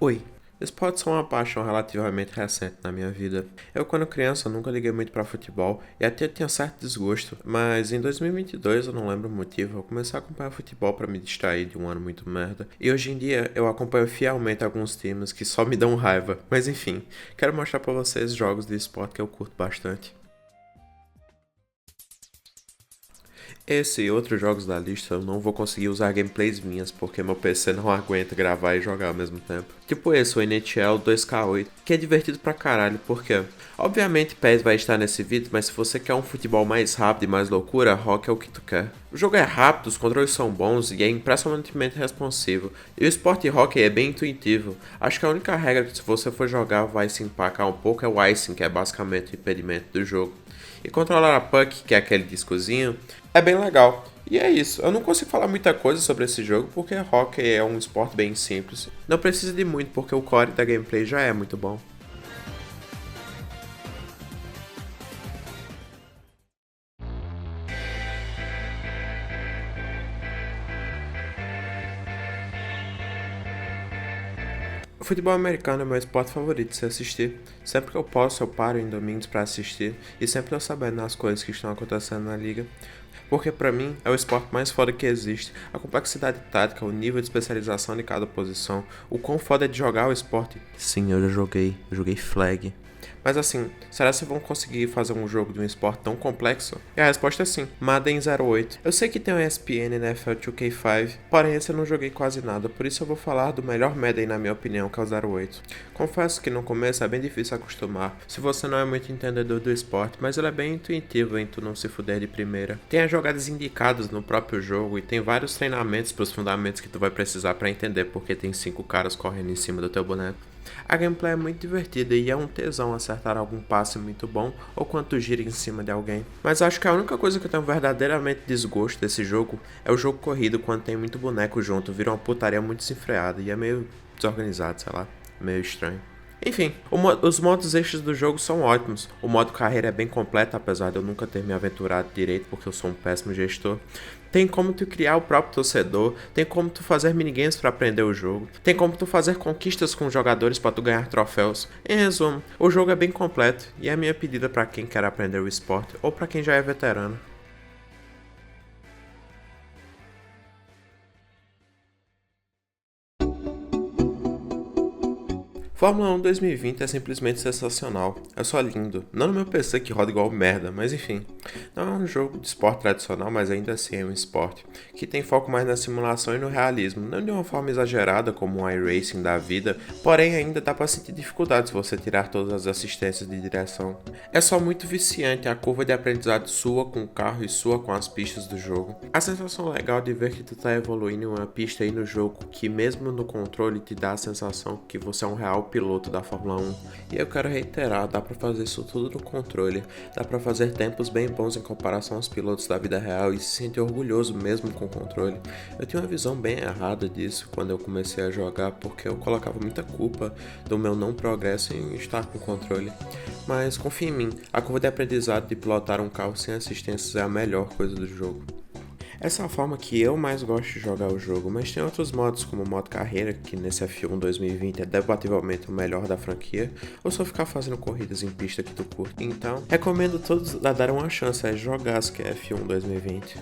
Oi, esportes são uma paixão relativamente recente na minha vida. Eu, quando criança, nunca liguei muito pra futebol e até tinha certo desgosto, mas em 2022, eu não lembro o motivo, eu comecei a acompanhar futebol pra me distrair de um ano muito merda. E hoje em dia, eu acompanho fielmente alguns times que só me dão raiva. Mas enfim, quero mostrar pra vocês jogos de esporte que eu curto bastante. Esse e outros jogos da lista eu não vou conseguir usar gameplays minhas porque meu PC não aguenta gravar e jogar ao mesmo tempo. Tipo esse, o NHL 2K8, que é divertido pra caralho, porque obviamente PES vai estar nesse vídeo, mas se você quer um futebol mais rápido e mais loucura, Rock é o que tu quer. O jogo é rápido, os controles são bons e é impressionantemente responsivo. E o esporte hockey é bem intuitivo. Acho que a única regra que se você for jogar vai se empacar um pouco é o icing, que é basicamente o impedimento do jogo. E controlar a puck, que é aquele discozinho, é bem legal. E é isso, eu não consigo falar muita coisa sobre esse jogo porque hockey é um esporte bem simples. Não precisa de muito porque o core da gameplay já é muito bom. O futebol americano é meu esporte favorito de se assistir. Sempre que eu posso, eu paro em domingos para assistir e sempre tô sabendo as coisas que estão acontecendo na liga. Porque pra mim é o esporte mais foda que existe. A complexidade tática, o nível de especialização de cada posição, o quão foda é de jogar o esporte. Sim, eu já joguei flag. Mas assim, será que vão conseguir fazer um jogo de um esporte tão complexo? E a resposta é sim. Madden 08. Eu sei que tem o ESPN NFL 2K5, porém esse eu não joguei quase nada, por isso eu vou falar do melhor Madden na minha opinião, que é o 08. Confesso que no começo é bem difícil acostumar, se você não é muito entendedor do esporte, mas ele é bem intuitivo em tu não se fuder de primeira. Tem as jogadas indicadas no próprio jogo e tem vários treinamentos pros fundamentos que tu vai precisar para entender porque tem 5 caras correndo em cima do teu boneco. A gameplay é muito divertida e é um tesão acertar algum passe muito bom ou quando tu gira em cima de alguém. Mas acho que a única coisa que eu tenho verdadeiramente desgosto desse jogo é o jogo corrido quando tem muito boneco junto, vira uma putaria muito desenfreada e é meio desorganizado, sei lá, meio estranho. Enfim, os modos extras do jogo são ótimos. O modo carreira é bem completo, apesar de eu nunca ter me aventurado direito porque eu sou um péssimo gestor. Tem como tu criar o próprio torcedor, tem como tu fazer minigames para aprender o jogo, tem como tu fazer conquistas com jogadores para tu ganhar troféus. Em resumo, o jogo é bem completo e é a minha pedida para quem quer aprender o esporte ou para quem já é veterano. Fórmula 1 2020 é simplesmente sensacional. É só lindo. Não no meu PC que roda igual merda, mas enfim. Não é um jogo de esporte tradicional, mas ainda assim é um esporte. Que tem foco mais na simulação e no realismo. Não de uma forma exagerada como um iRacing da vida, porém ainda dá pra sentir dificuldade se você tirar todas as assistências de direção. É só muito viciante a curva de aprendizado sua com o carro e sua com as pistas do jogo. A sensação legal de ver que tu tá evoluindo em uma pista aí no jogo que mesmo no controle te dá a sensação que você é um real piloto da Fórmula 1. E eu quero reiterar, dá pra fazer isso tudo no controle, dá pra fazer tempos bem bons em comparação aos pilotos da vida real e se sentir orgulhoso mesmo com o controle. Eu tinha uma visão bem errada disso quando eu comecei a jogar porque eu colocava muita culpa do meu não progresso em estar com o controle. Mas confia em mim, a curva de aprendizado de pilotar um carro sem assistências é a melhor coisa do jogo. Essa é a forma que eu mais gosto de jogar o jogo, mas tem outros modos, como o modo carreira, que nesse F1 2020 é debativelmente o melhor da franquia, ou só ficar fazendo corridas em pista que tu curte. Então, recomendo todos a dar uma chance a jogar que é F1 2020.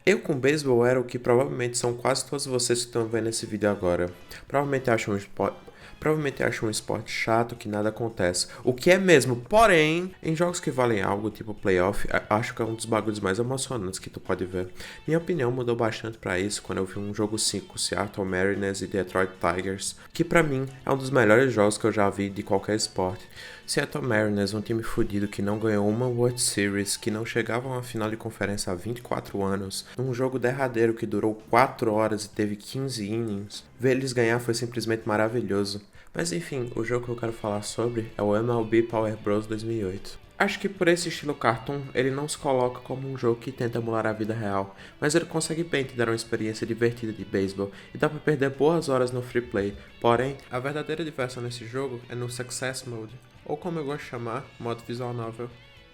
Eu com beisebol era o que provavelmente são quase todos vocês que estão vendo esse vídeo agora. Provavelmente acham um esporte chato que nada acontece. O que é mesmo, porém, em jogos que valem algo, tipo playoff, acho que é um dos bagulhos mais emocionantes que tu pode ver. Minha opinião mudou bastante pra isso quando eu vi um jogo 5, Seattle Mariners e Detroit Tigers, que pra mim é um dos melhores jogos que eu já vi de qualquer esporte. Seattle Mariners, um time fudido que não ganhou uma World Series, que não chegava a uma final de conferência há 24 anos, num jogo derradeiro que durou 4 horas e teve 15 innings. Ver eles ganhar foi simplesmente maravilhoso. Mas enfim, o jogo que eu quero falar sobre é o MLB Power Bros 2008. Acho que por esse estilo cartoon, ele não se coloca como um jogo que tenta emular a vida real, mas ele consegue bem te dar uma experiência divertida de beisebol e dá pra perder boas horas no free play. Porém, a verdadeira diversão nesse jogo é no Success Mode, ou como eu gosto de chamar, modo visual novel.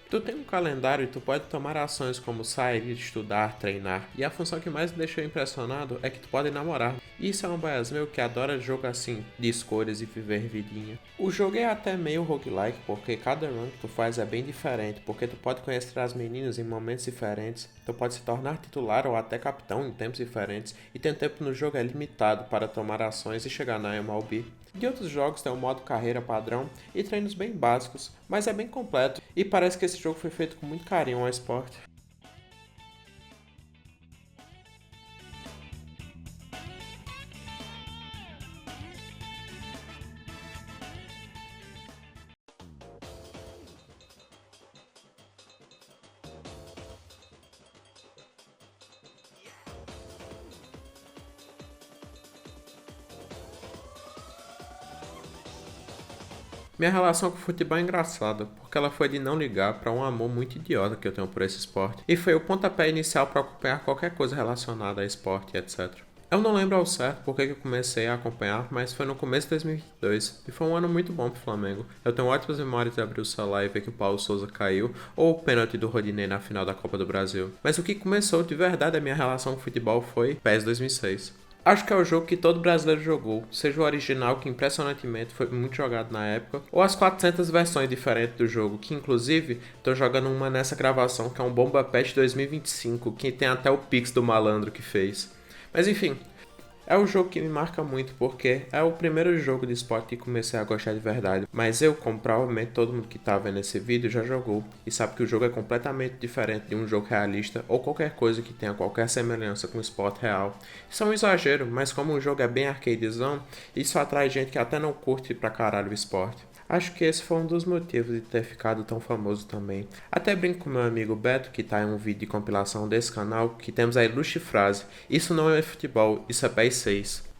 Tu tem um calendário e tu pode tomar ações como sair, estudar, treinar, e a função que mais me deixou impressionado é que tu pode namorar. E isso é um bias meu que adora jogo assim, de escolhas e viver vidinha. O jogo é até meio roguelike, porque cada run que tu faz é bem diferente, porque tu pode conhecer as meninas em momentos diferentes, tu pode se tornar titular ou até capitão em tempos diferentes, e teu tempo no jogo é limitado para tomar ações e chegar na MLB. De outros jogos tem um modo carreira padrão e treinos bem básicos, mas é bem completo e parece que esse jogo foi feito com muito carinho ao esporte. Minha relação com o futebol é engraçada, porque ela foi de não ligar para um amor muito idiota que eu tenho por esse esporte, e foi o pontapé inicial para acompanhar qualquer coisa relacionada a esporte, etc. Eu não lembro ao certo porque que eu comecei a acompanhar, mas foi no começo de 2022 e foi um ano muito bom pro Flamengo. Eu tenho ótimas memórias de abrir o celular e ver que o Paulo Souza caiu ou o pênalti do Rodinei na final da Copa do Brasil. Mas o que começou de verdade a minha relação com o futebol foi PES 2006. Acho que é o jogo que todo brasileiro jogou, seja o original, que impressionantemente foi muito jogado na época, ou as 400 versões diferentes do jogo, que inclusive tô jogando uma nessa gravação que é um Bomba Pet 2025, que tem até o Pix do malandro que fez. Mas enfim, é o jogo que me marca muito porque é o primeiro jogo de esporte que comecei a gostar de verdade. Mas eu, como provavelmente todo mundo que tá vendo esse vídeo já jogou e sabe que o jogo é completamente diferente de um jogo realista ou qualquer coisa que tenha qualquer semelhança com o esporte real. Isso é um exagero, mas como o jogo é bem arcadezão, isso atrai gente que até não curte pra caralho o esporte. Acho que esse foi um dos motivos de ter ficado tão famoso também. Até brinco com meu amigo Beto, que tá em um vídeo de compilação desse canal, que temos a ilustre frase: "Isso não é futebol, isso é PES 6".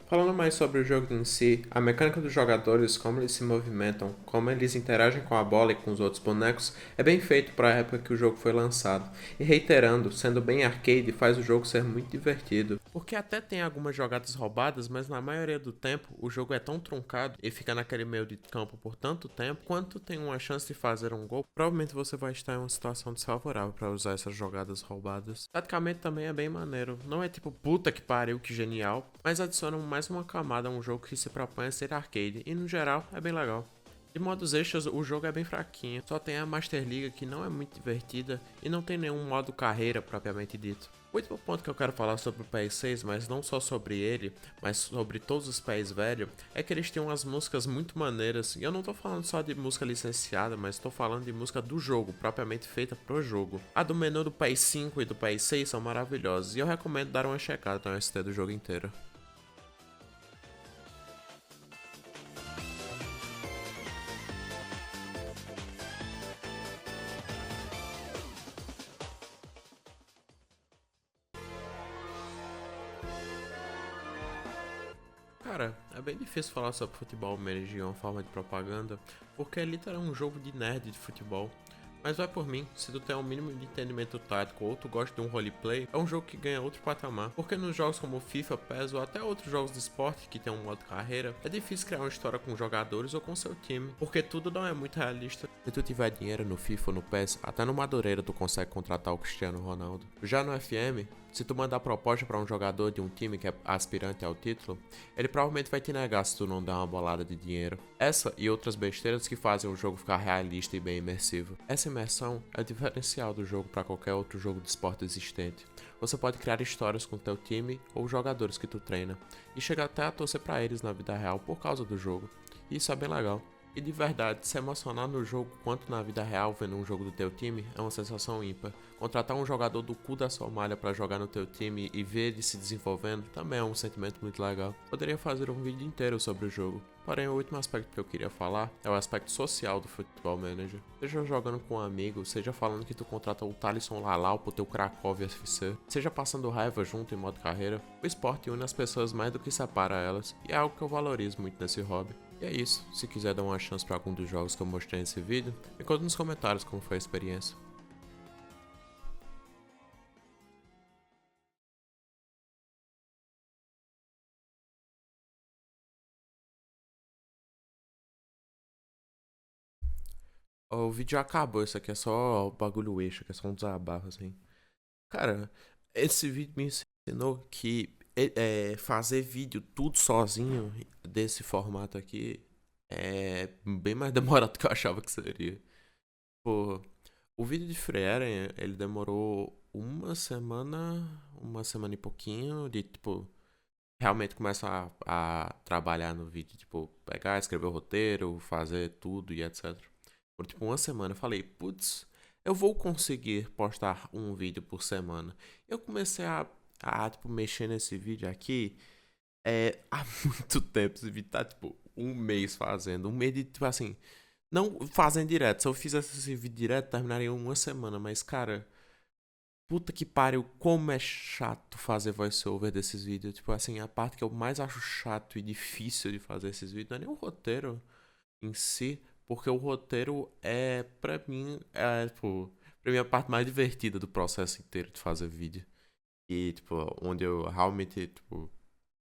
Falando mais sobre o jogo em si, a mecânica dos jogadores, como eles se movimentam, como eles interagem com a bola e com os outros bonecos, é bem feito para a época que o jogo foi lançado. E reiterando, sendo bem arcade, faz o jogo ser muito divertido. Porque até tem algumas jogadas roubadas, mas na maioria do tempo o jogo é tão truncado e fica naquele meio de campo por tanto tempo, quanto tem uma chance de fazer um gol, provavelmente você vai estar em uma situação desfavorável para usar essas jogadas roubadas. Taticamente também é bem maneiro, não é tipo puta que pariu que genial, mas adiciona mais uma camada a um jogo que se propõe a ser arcade e no geral é bem legal. De modos extras, o jogo é bem fraquinho, só tem a Master League que não é muito divertida e não tem nenhum modo carreira propriamente dito. O último ponto que eu quero falar sobre o PS6, mas não só sobre ele, mas sobre todos os PS velho, é que eles têm umas músicas muito maneiras, e eu não tô falando só de música licenciada, mas tô falando de música do jogo, propriamente feita pro jogo. A do menu do PS5 e do PS6 são maravilhosas, e eu recomendo dar uma checada no ST do jogo inteiro. Cara, é bem difícil falar sobre futebol manager de uma forma de propaganda, porque é literalmente um jogo de nerd de futebol. Mas vai por mim, se tu tem um mínimo de entendimento tático ou tu gosta de um roleplay, é um jogo que ganha outro patamar. Porque nos jogos como FIFA, PES ou até outros jogos de esporte que tem um modo carreira, é difícil criar uma história com jogadores ou com seu time, porque tudo não é muito realista. Se tu tiver dinheiro no FIFA ou no PES, até no Madureira tu consegue contratar o Cristiano Ronaldo. Já no FM, se tu mandar proposta para um jogador de um time que é aspirante ao título, ele provavelmente vai te negar se tu não der uma bolada de dinheiro. Essa e outras besteiras que fazem o jogo ficar realista e bem imersivo. Essa imersão é o diferencial do jogo para qualquer outro jogo de esporte existente. Você pode criar histórias com teu time ou jogadores que tu treina, e chegar até a torcer para eles na vida real por causa do jogo. E isso é bem legal. E de verdade, se emocionar no jogo quanto na vida real vendo um jogo do teu time é uma sensação ímpar. Contratar um jogador do cu da Somália para jogar no teu time e ver ele se desenvolvendo também é um sentimento muito legal. Poderia fazer um vídeo inteiro sobre o jogo. Porém, o último aspecto que eu queria falar é o aspecto social do Futebol Manager. Seja jogando com um amigo, seja falando que tu contrata o Thalisson Lalau pro teu Cracóvia FC, seja passando raiva junto em modo carreira, o esporte une as pessoas mais do que separa elas, e é algo que eu valorizo muito nesse hobby. E é isso, se quiser dar uma chance para algum dos jogos que eu mostrei nesse vídeo, me conta nos comentários como foi a experiência. O vídeo acabou, isso aqui é só o bagulho eixo, aqui é só um desabafo, assim. Cara, esse vídeo me ensinou que fazer vídeo tudo sozinho, desse formato aqui, é bem mais demorado do que eu achava que seria. Pô, o vídeo de Frieren, ele demorou uma semana e pouquinho, de, tipo, realmente começar a trabalhar no vídeo, tipo, pegar, escrever o roteiro, fazer tudo e etc. Por tipo uma semana eu falei, putz, eu vou conseguir postar um vídeo por semana. Eu comecei tipo, mexer nesse vídeo aqui há muito tempo. Esse vídeo tá, tipo, um mês fazendo. Um mês de, tipo assim, não fazendo direto. Se eu fizesse esse vídeo direto, terminaria em uma semana. Mas, cara, puta que pariu, como é chato fazer voice-over desses vídeos. Tipo assim, a parte que eu mais acho chato e difícil de fazer esses vídeos não é nem o roteiro em si, porque o roteiro pra mim, tipo, pra mim é a parte mais divertida do processo inteiro de fazer vídeo. E, tipo, onde eu realmente, tipo,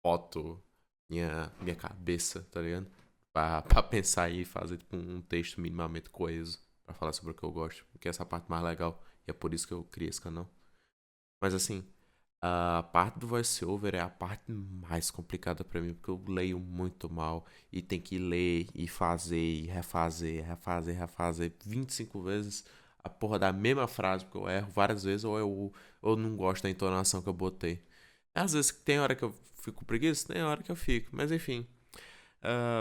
boto minha cabeça, tá ligado? Pra pensar e fazer, tipo, um texto minimamente coeso pra falar sobre o que eu gosto, porque essa é a parte mais legal. E é por isso que eu criei esse canal. Mas assim, a parte do voice-over é a parte mais complicada pra mim, porque eu leio muito mal e tem que ler e fazer e refazer 25 vezes a porra da mesma frase, porque eu erro várias vezes ou eu não gosto da entonação que eu botei. Às vezes tem hora que eu fico com preguiça, tem hora que eu fico, mas enfim.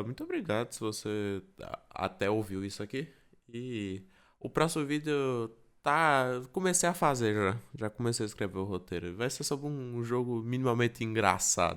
Muito obrigado se você até ouviu isso aqui. E o próximo vídeo tá. Comecei a fazer já. Já comecei a escrever o roteiro. Vai ser sobre um jogo minimamente engraçado.